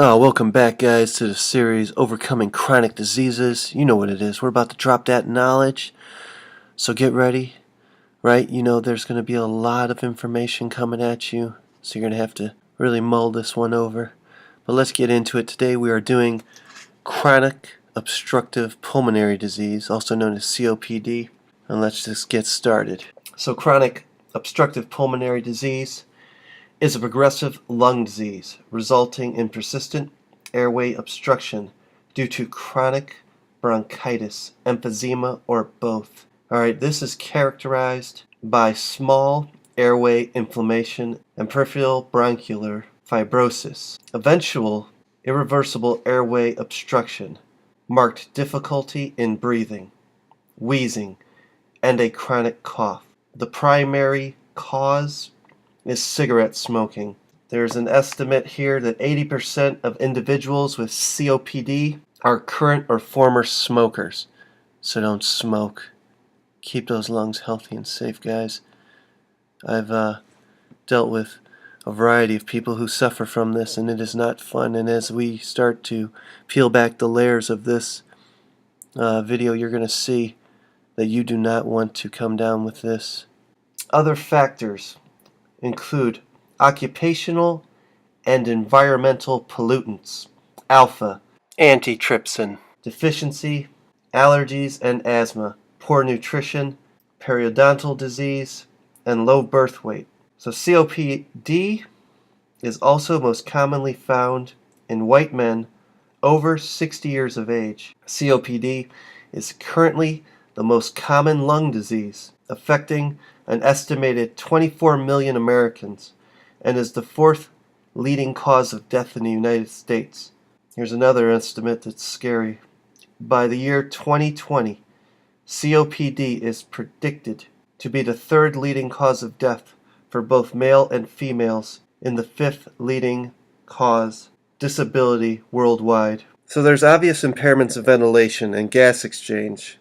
Welcome back, guys, to the series Overcoming Chronic Diseases. You know what it is. We're about to drop that knowledge, so get ready, right? You know there's going to be a lot of information coming at you, so you're going to have to really mull this one over. But let's get into it. Today we are doing Chronic Obstructive Pulmonary Disease, also known as COPD, and let's just get started. So Chronic Obstructive Pulmonary Disease is a progressive lung disease resulting in persistent airway obstruction due to chronic bronchitis, emphysema, or both. Alright, this is characterized by small airway inflammation and peripheral bronchial fibrosis, eventual irreversible airway obstruction, marked difficulty in breathing, wheezing, and a chronic cough. The primary cause is cigarette smoking. There's an estimate here that 80% of individuals with COPD are current or former smokers. So don't smoke. Keep those lungs healthy and safe, guys. I've dealt with a variety of people who suffer from this, and it is not fun. And as we start to peel back the layers of this video, you're going to see that you do not want to come down with this. Other factors include occupational and environmental pollutants, alpha, antitrypsin deficiency, allergies and asthma, poor nutrition, periodontal disease, and low birth weight. So COPD is also most commonly found in white men over 60 years of age. COPD is currently the most common lung disease, affecting an estimated 24 million Americans, and is the fourth leading cause of death in the United States. Here's another estimate that's scary. By the year 2020, COPD is predicted to be the third leading cause of death for both male and females, and the fifth leading cause disability worldwide. So there's obvious impairments of ventilation and gas exchange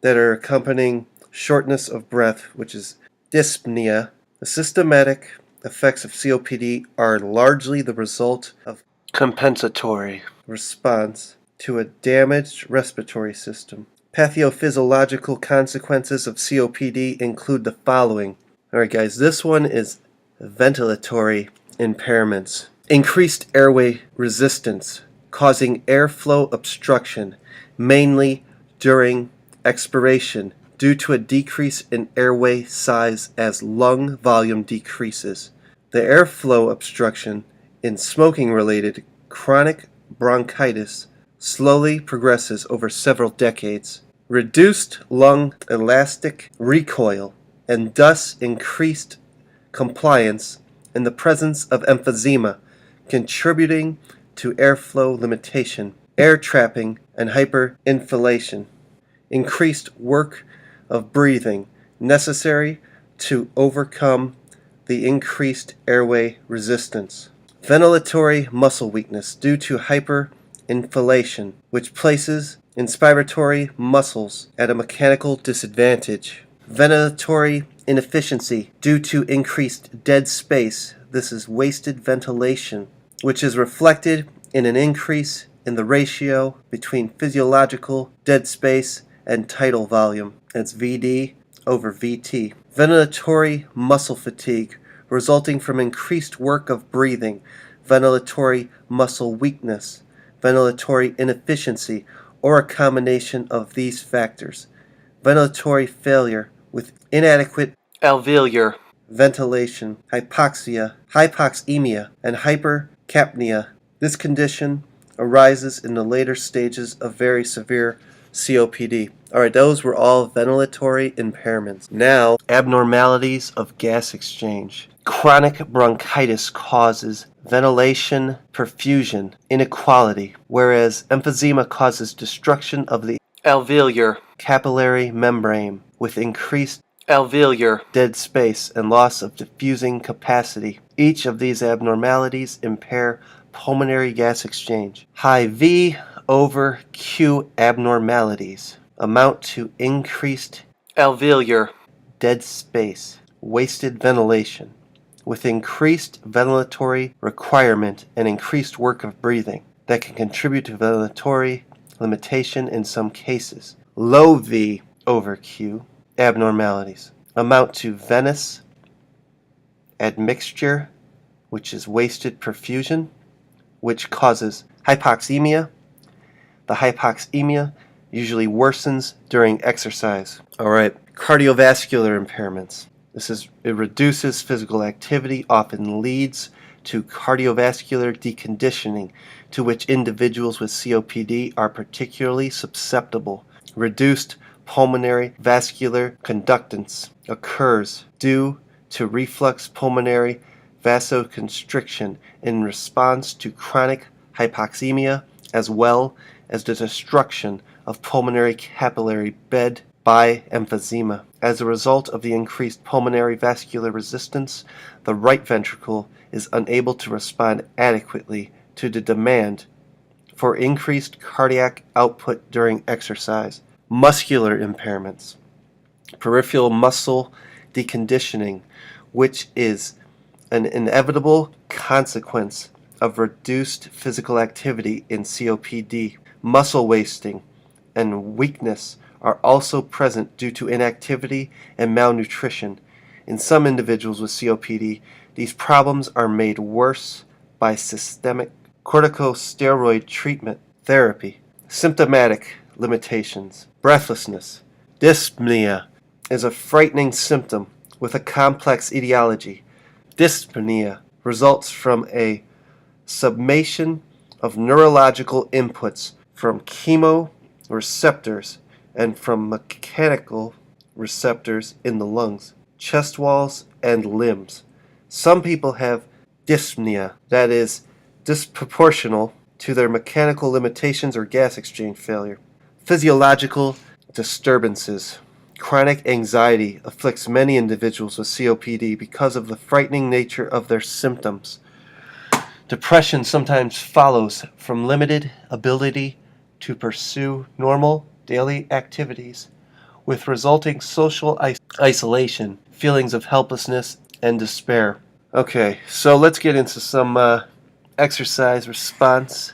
that are accompanying shortness of breath, which is dyspnea. The systematic effects of COPD are largely the result of compensatory response to a damaged respiratory system. Pathophysiological consequences of COPD include the following. Alright guys, this one is ventilatory impairments. Increased airway resistance, causing airflow obstruction, mainly during expiration, due to a decrease in airway size as lung volume decreases. The airflow obstruction in smoking-related chronic bronchitis slowly progresses over several decades. Reduced lung elastic recoil and thus increased compliance in the presence of emphysema, contributing to airflow limitation, air trapping, and hyperinflation. Increased work of breathing necessary to overcome the increased airway resistance. Ventilatory muscle weakness due to hyperinflation, which places inspiratory muscles at a mechanical disadvantage. Ventilatory inefficiency due to increased dead space. This is wasted ventilation, which is reflected in an increase in the ratio between physiological dead space and tidal volume. That's VD over VT. Ventilatory muscle fatigue resulting from increased work of breathing. Ventilatory muscle weakness. Ventilatory inefficiency, or a combination of these factors. Ventilatory failure with inadequate alveolar ventilation, hypoxia, hypoxemia, and hypercapnia. This condition arises in the later stages of very severe COPD. Alright, those were all ventilatory impairments. Now, abnormalities of gas exchange. Chronic bronchitis causes ventilation perfusion inequality, whereas emphysema causes destruction of the alveolar capillary membrane with increased alveolar dead space and loss of diffusing capacity. Each of these abnormalities impair pulmonary gas exchange. High V over Q abnormalities amount to increased alveolar dead space, wasted ventilation, with increased ventilatory requirement and increased work of breathing that can contribute to ventilatory limitation in some cases. Low V over Q abnormalities amount to venous admixture, which is wasted perfusion, which causes hypoxemia. The hypoxemia usually worsens during exercise. All right, cardiovascular impairments. It reduces physical activity, often leads to cardiovascular deconditioning, to which individuals with COPD are particularly susceptible. Reduced pulmonary vascular conductance occurs due to reflux pulmonary vasoconstriction in response to chronic hypoxemia, as well as the destruction of pulmonary capillary bed by emphysema. As a result of the increased pulmonary vascular resistance, the right ventricle is unable to respond adequately to the demand for increased cardiac output during exercise. Muscular impairments. Peripheral muscle deconditioning, which is an inevitable consequence of reduced physical activity in COPD. Muscle wasting and weakness are also present due to inactivity and malnutrition. In some individuals with COPD, these problems are made worse by systemic corticosteroid treatment therapy. Symptomatic limitations. Breathlessness. Dyspnea is a frightening symptom with a complex etiology. Dyspnea results from a summation of neurological inputs from chemoreceptors and from mechanical receptors in the lungs, chest walls, and limbs. Some people have dyspnea that is disproportional to their mechanical limitations or gas exchange failure. Physiological disturbances. Chronic anxiety afflicts many individuals with COPD because of the frightening nature of their symptoms. Depression sometimes follows from limited ability to pursue normal daily activities, with resulting social isolation, feelings of helplessness, and despair. Okay, so let's get into some exercise response,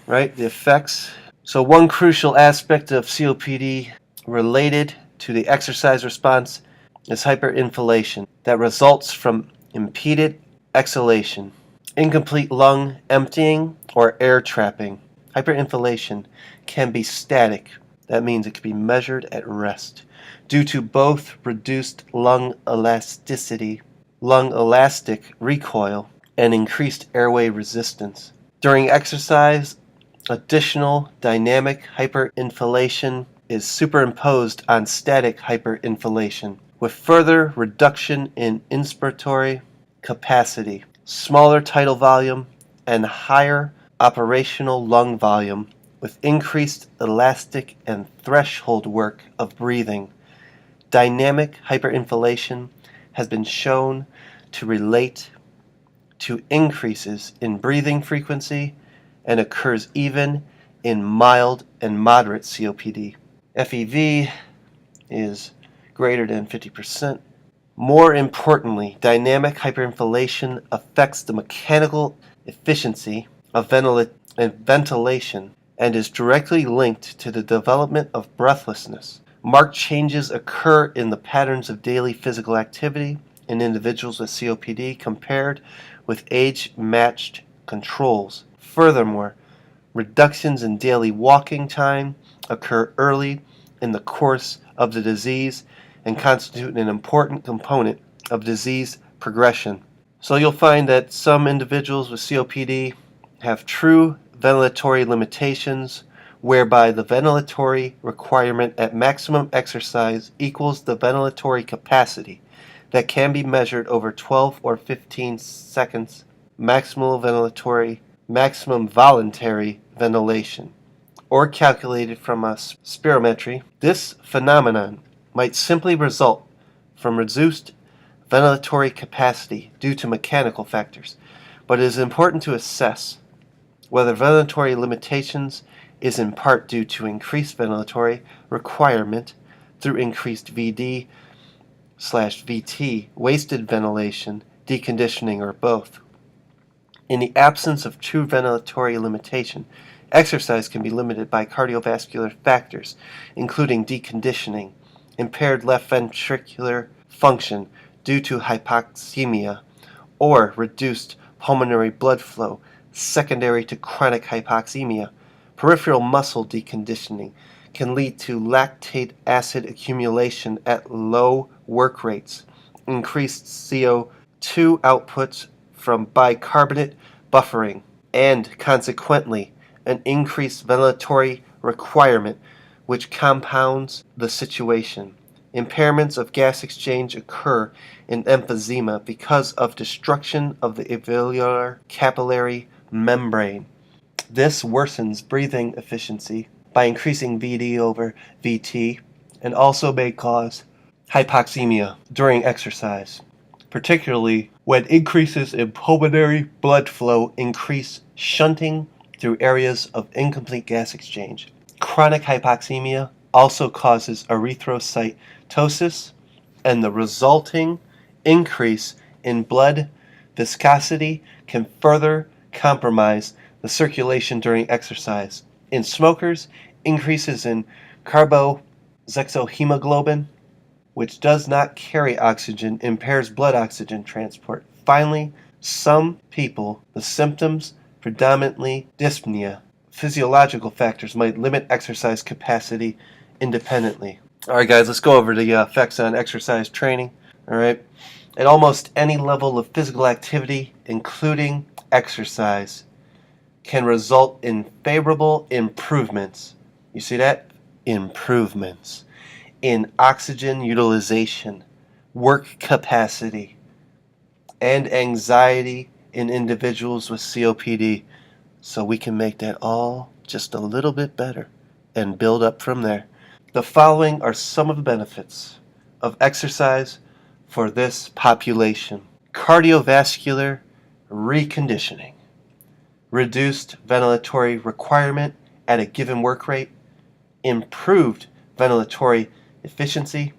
right? The effects. So one crucial aspect of COPD related to the exercise response is hyperinflation that results from impeded exhalation, incomplete lung emptying, or air trapping. Hyperinflation can be static. That means it can be measured at rest due to both reduced lung elasticity, lung elastic recoil, and increased airway resistance. During exercise, additional dynamic hyperinflation is superimposed on static hyperinflation, with further reduction in inspiratory capacity, smaller tidal volume, and higher operational lung volume, with increased elastic and threshold work of breathing. Dynamic hyperinflation has been shown to relate to increases in breathing frequency and occurs even in mild and moderate COPD. FEV is greater than 50%. More importantly, dynamic hyperinflation affects the mechanical efficiency of ventilation and is directly linked to the development of breathlessness. Marked changes occur in the patterns of daily physical activity in individuals with COPD compared with age-matched controls. Furthermore, reductions in daily walking time occur early in the course of the disease and constitute an important component of disease progression. So you'll find that some individuals with COPD have true ventilatory limitations, whereby the ventilatory requirement at maximum exercise equals the ventilatory capacity that can be measured over 12 or 15 seconds, maximum voluntary ventilation, or calculated from a spirometry. This phenomenon might simply result from reduced ventilatory capacity due to mechanical factors, but it is important to assess whether ventilatory limitations is in part due to increased ventilatory requirement through increased VD/VT, wasted ventilation, deconditioning, or both. In the absence of true ventilatory limitation, exercise can be limited by cardiovascular factors, including deconditioning, impaired left ventricular function due to hypoxemia, or reduced pulmonary blood flow secondary to chronic hypoxemia. Peripheral muscle deconditioning can lead to lactate acid accumulation at low work rates, increased CO2 outputs from bicarbonate buffering, and consequently an increased ventilatory requirement, which compounds the situation. Impairments of gas exchange occur in emphysema because of destruction of the alveolar capillary membrane. This worsens breathing efficiency by increasing VD over VT and also may cause hypoxemia during exercise, particularly when increases in pulmonary blood flow increase shunting through areas of incomplete gas exchange. Chronic hypoxemia also causes erythrocytosis, and the resulting increase in blood viscosity can further compromise the circulation during exercise. In smokers, increases in carboxyhemoglobin, which does not carry oxygen, impairs blood oxygen transport. Finally, some people, the symptoms predominantly dyspnea. Physiological factors might limit exercise capacity independently. All right, guys, let's go over the effects on exercise training. All right, at almost any level of physical activity, including exercise, can result in favorable improvements. You see that? Improvements in oxygen utilization, work capacity, and anxiety in individuals with COPD. So we can make that all just a little bit better and build up from there. The following are some of the benefits of exercise for this population. Cardiovascular reconditioning, reduced ventilatory requirement at a given work rate, improved ventilatory efficiency,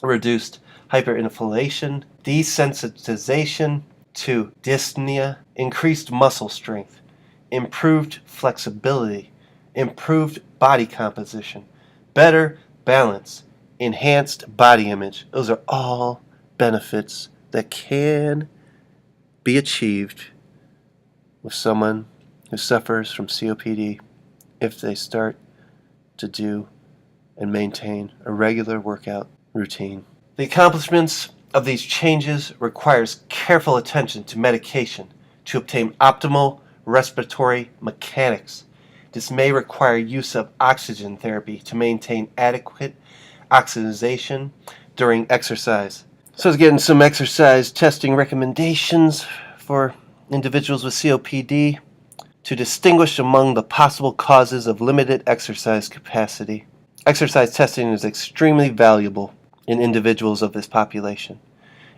reduced hyperinflation, desensitization to dyspnea, increased muscle strength, improved flexibility, improved body composition, better balance, enhanced body image. Those are all benefits that can be achieved with someone who suffers from COPD if they start to do and maintain a regular workout routine. The accomplishments of these changes requires careful attention to medication to obtain optimal respiratory mechanics. This may require use of oxygen therapy to maintain adequate oxygenation during exercise. So let's get into some exercise testing recommendations for individuals with COPD to distinguish among the possible causes of limited exercise capacity. Exercise testing is extremely valuable in individuals of this population.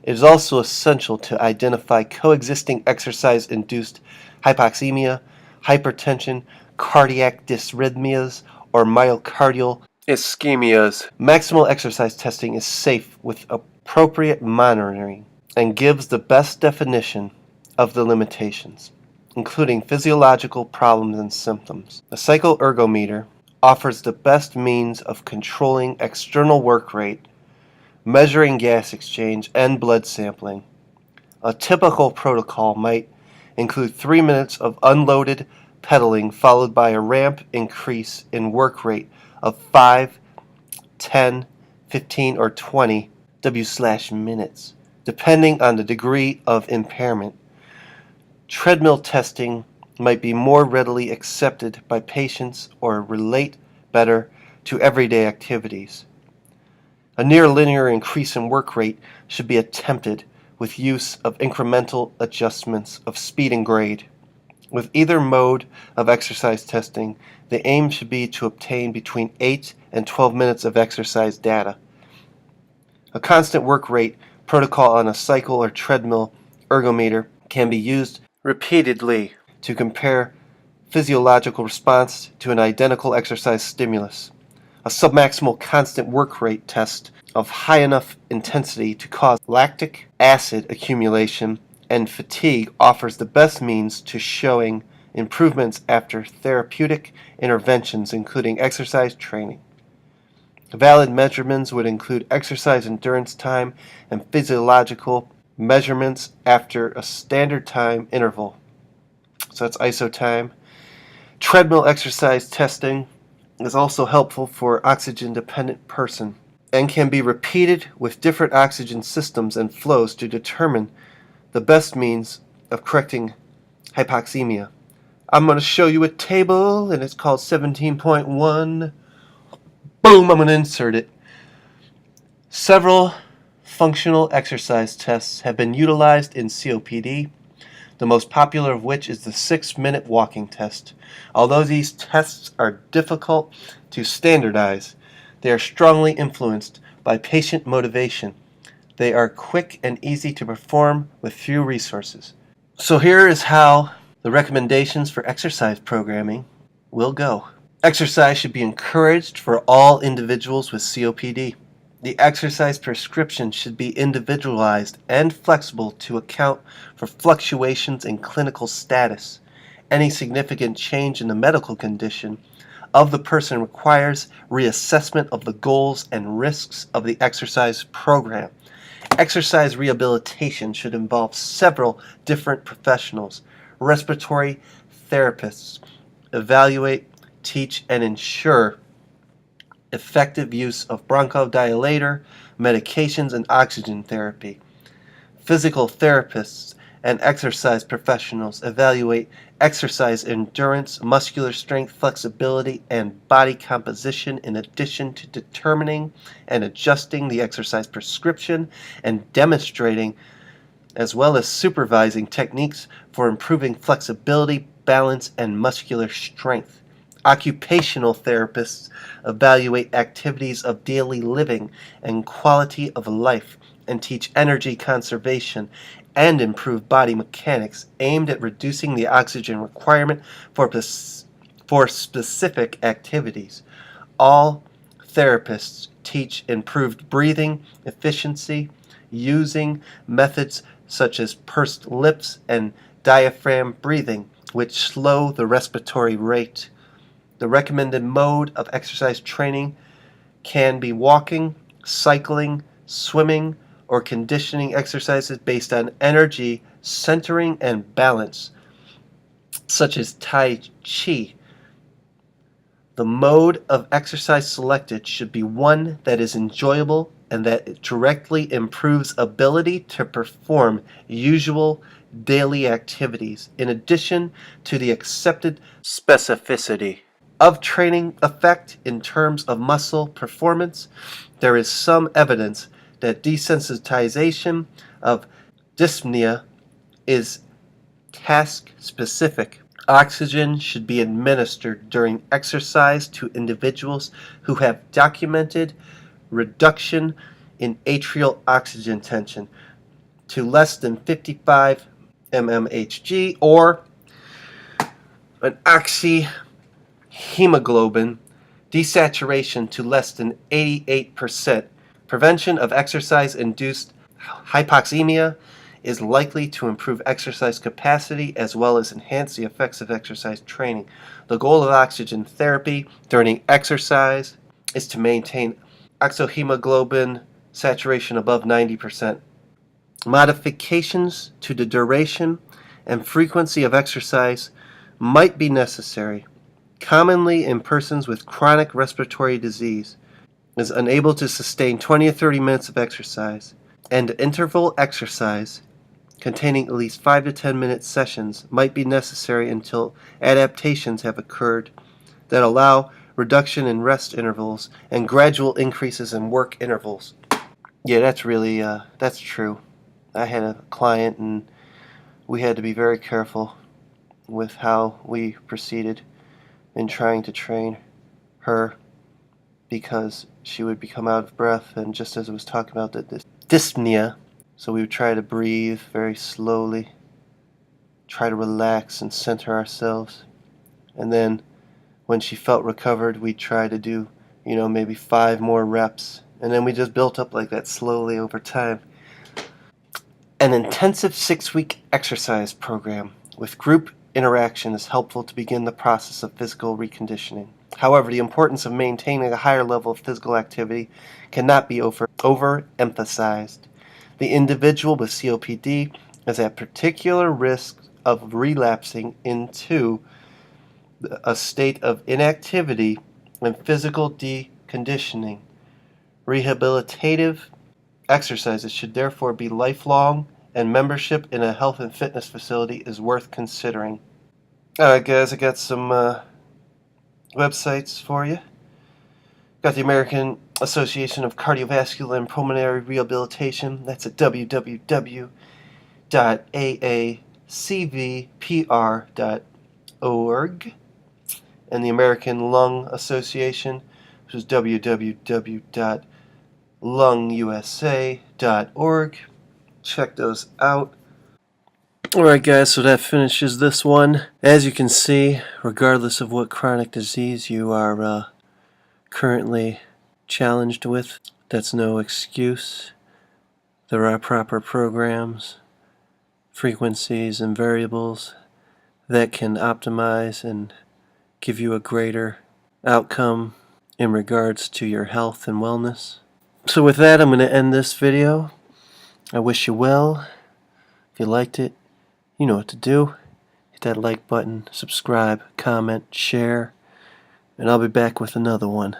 It is also essential to identify coexisting exercise-induced hypoxemia, hypertension, cardiac dysrhythmias, or myocardial ischemias. Maximal exercise testing is safe with appropriate monitoring and gives the best definition of the limitations, including physiological problems and symptoms. The cycloergometer offers the best means of controlling external work rate, measuring gas exchange, and blood sampling. A typical protocol might include 3 minutes of unloaded pedaling followed by a ramp increase in work rate of 5, 10, 15, or 20 W/minutes, depending on the degree of impairment. Treadmill testing might be more readily accepted by patients or relate better to everyday activities. A near linear increase in work rate should be attempted with use of incremental adjustments of speed and grade. With either mode of exercise testing, the aim should be to obtain between 8 and 12 minutes of exercise data. A constant work rate protocol on a cycle or treadmill ergometer can be used repeatedly to compare physiological response to an identical exercise stimulus. A submaximal constant work rate test of high enough intensity to cause lactic acid accumulation and fatigue offers the best means to showing improvements after therapeutic interventions, including exercise training. Valid measurements would include exercise endurance time and physiological measurements after a standard time interval. So that's ISO time. Treadmill exercise testing is also helpful for oxygen-dependent person and can be repeated with different oxygen systems and flows to determine the best means of correcting hypoxemia. I'm going to show you a table, and it's called 17.1. Boom, I'm going to insert it. Several functional exercise tests have been utilized in COPD, the most popular of which is the 6-minute walking test. Although these tests are difficult to standardize, they are strongly influenced by patient motivation. They are quick and easy to perform with few resources. So here is how the recommendations for exercise programming will go. Exercise should be encouraged for all individuals with COPD. The exercise prescription should be individualized and flexible to account for fluctuations in clinical status. Any significant change in the medical condition of the person requires reassessment of the goals and risks of the exercise program. Exercise rehabilitation should involve several different professionals. Respiratory therapists evaluate, teach, and ensure effective use of bronchodilator, medications, and oxygen therapy. Physical therapists and exercise professionals evaluate exercise endurance, muscular strength, flexibility, and body composition in addition to determining and adjusting the exercise prescription and demonstrating as well as supervising techniques for improving flexibility, balance, and muscular strength. Occupational therapists evaluate activities of daily living and quality of life and teach energy conservation and improve body mechanics aimed at reducing the oxygen requirement for specific activities. All therapists teach improved breathing efficiency using methods such as pursed lips and diaphragm breathing, which slow the respiratory rate. The recommended mode of exercise training can be walking, cycling, swimming, or conditioning exercises based on energy, centering, and balance, such as Tai Chi. The mode of exercise selected should be one that is enjoyable and that directly improves ability to perform usual daily activities, in addition to the accepted specificity of training effect in terms of muscle performance. There is some evidence that desensitization of dyspnea is task-specific. Oxygen should be administered during exercise to individuals who have documented reduction in atrial oxygen tension to less than 55 mmHg or an oxyhemoglobin desaturation to less than 88%. Prevention of exercise-induced hypoxemia is likely to improve exercise capacity as well as enhance the effects of exercise training. The goal of oxygen therapy during exercise is to maintain oxyhemoglobin saturation above 90%. Modifications to the duration and frequency of exercise might be necessary. Commonly in persons with chronic respiratory disease is unable to sustain 20 or 30 minutes of exercise, and interval exercise containing at least 5 to 10 minute sessions might be necessary until adaptations have occurred that allow reduction in rest intervals and gradual increases in work intervals. Yeah, that's true. I had a client and we had to be very careful with how we proceeded in trying to train her because she would become out of breath, and just as I was talking about this dyspnea, so we would try to breathe very slowly, try to relax and center ourselves, and then when she felt recovered, we'd try to do, maybe 5 more reps. And then we just built up like that slowly over time. An intensive 6-week exercise program with group interaction is helpful to begin the process of physical reconditioning. However, the importance of maintaining a higher level of physical activity cannot be overemphasized. The individual with COPD is at particular risk of relapsing into a state of inactivity and physical deconditioning. Rehabilitative exercises should therefore be lifelong, and membership in a health and fitness facility is worth considering. Alright guys, I got some websites for you. Got the American Association of Cardiovascular and Pulmonary Rehabilitation. That's at www.aacvpr.org. And the American Lung Association, which is www.lungusa.org. Check those out. Alright guys, so that finishes this one. As you can see, regardless of what chronic disease you are currently challenged with, that's no excuse. There are proper programs, frequencies, and variables that can optimize and give you a greater outcome in regards to your health and wellness. So with that, I'm going to end this video. I wish you well. If you liked it, you know what to do. Hit that like button, subscribe, comment, share, and I'll be back with another one.